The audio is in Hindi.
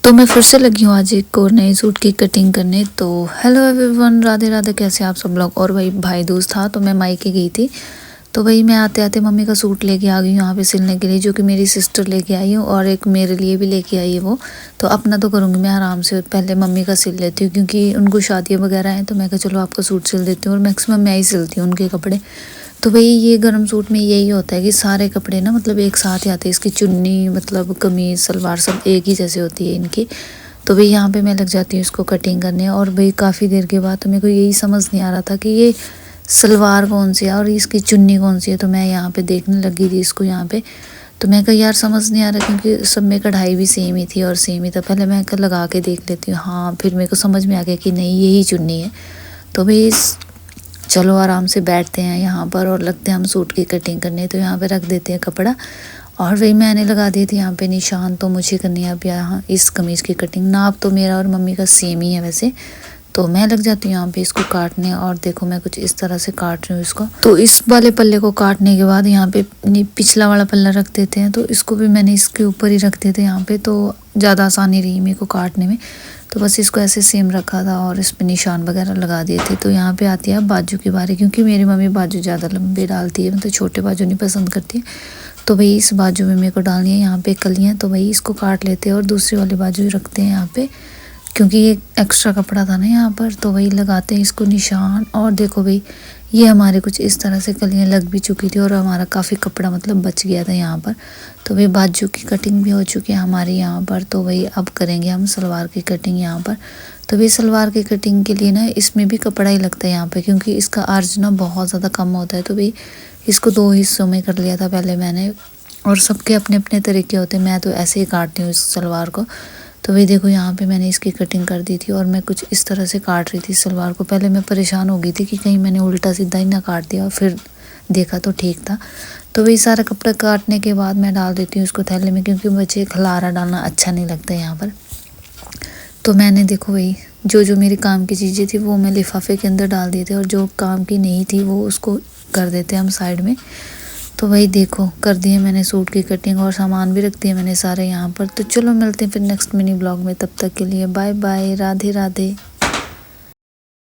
तो मैं फिर से लगी हूँ आज एक और नए सूट की कटिंग करने। तो हेलो एवरीवन, राधे राधे, कैसे आप सब लोग। और वही भाई दूज था तो मैं मायके गई थी। तो वही मैं आते आते मम्मी का सूट लेके आ गई हूँ यहाँ पे सिलने के लिए, जो कि मेरी सिस्टर लेके आई हूँ और एक मेरे लिए भी लेके आई है वो। तो अपना तो करूँगी मैं आराम से, पहले मम्मी का सिल लेती हूँ क्योंकि उनको शादियाँ वगैरह हैं। तो मैं कहा चलो आपका सूट सिल देती हूँ, और मैक्सिमम मैं ही सिलती हूँ उनके कपड़े। तो भाई ये गर्म सूट में यही होता है कि सारे कपड़े ना मतलब एक साथ ही आते हैं। इसकी चुन्नी मतलब कमीज़ सलवार सब एक ही जैसे होती है इनकी। तो भाई यहाँ पे मैं लग जाती हूँ इसको कटिंग करने। और भाई काफ़ी देर के बाद तो मेरे को यही समझ नहीं आ रहा था कि ये सलवार कौन सी है और इसकी चुन्नी कौन सी है। तो मैं यहाँ पे देखने लगी थी इसको यहाँ पे। तो मैं कहा यार समझ नहीं आ रहा, क्योंकि सब में कढ़ाई भी सेम ही थी और सेम ही था। पहले मैं कहा लगा के देख लेती हूँ, हाँ फिर मेरे को समझ में आ गया कि नहीं यही चुन्नी है। तो भाई चलो आराम से बैठते हैं यहाँ पर और लगते हैं हम सूट की कटिंग करने। तो यहाँ पे रख देते हैं कपड़ा, और वही मैंने लगा दी थी यहाँ पे निशान। तो मुझे करनी है अब यहाँ इस कमीज़ की कटिंग। नाप तो मेरा और मम्मी का सेम ही है वैसे। तो मैं लग जाती हूँ यहाँ पे इसको काटने, और देखो मैं कुछ इस तरह से काट रही हूँ इसको। तो इस वाले पल्ले को काटने के बाद यहाँ पे पिछला वाला पल्ला रख देते हैं। तो इसको भी मैंने इसके ऊपर ही रख देते यहाँ पे, तो ज़्यादा आसानी रही मेरे को काटने में। तो बस इसको ऐसे सेम रखा था और इस पर निशान वगैरह लगा दिए थे। तो यहाँ पे आती है बाजू की बारी, क्योंकि मेरी मम्मी बाजू ज़्यादा लंबे डालती है, मतलब छोटे बाजू नहीं पसंद करती। तो भाई इस बाजू में मेरे को डालनी है यहाँ पे कलियाँ। तो भाई इसको काट लेते हैं और दूसरी वाली बाजू रखते हैं यहाँ पे, क्योंकि ये एक्स्ट्रा कपड़ा था ना यहाँ पर। तो वही लगाते हैं इसको निशान। और देखो भाई ये हमारे कुछ इस तरह से कलियाँ लग भी चुकी थी और हमारा काफ़ी कपड़ा मतलब बच गया था यहाँ पर। तो भाई बाजू की कटिंग भी हो चुकी है हमारी यहाँ पर। तो वही अब करेंगे हम सलवार की कटिंग यहाँ पर। तो भाई सलवार की कटिंग के लिए ना इसमें भी कपड़ा ही लगता है यहाँ पर, क्योंकि इसका अर्ज ना बहुत ज़्यादा कम होता है। तो भाई इसको 2 हिस्सों में कर लिया था पहले मैंने, और सबके अपने अपने तरीके होते हैं। मैं तो ऐसे ही काटती हूँ इस सलवार को। तो वही देखो यहाँ पे मैंने इसकी कटिंग कर दी थी और मैं कुछ इस तरह से काट रही थी सलवार को। पहले मैं परेशान हो गई थी कि कहीं मैंने उल्टा सीधा ही ना काट दिया, और फिर देखा तो ठीक था। तो वही सारा कपड़ा काटने के बाद मैं डाल देती हूँ उसको थैले में, क्योंकि मुझे खलारा डालना अच्छा नहीं लगता यहाँ पर। तो मैंने देखो वही जो जो मेरी काम की चीज़ें थी वो मैं लिफाफे के अंदर डाल दिए थे, और जो काम की नहीं थी वो उसको कर देते हम साइड में। तो वही देखो कर दिए मैंने सूट की कटिंग, और सामान भी रख दिए मैंने सारे यहाँ पर। तो चलो मिलते हैं फिर नेक्स्ट मिनी ब्लॉग में, तब तक के लिए बाय बाय, राधे राधे।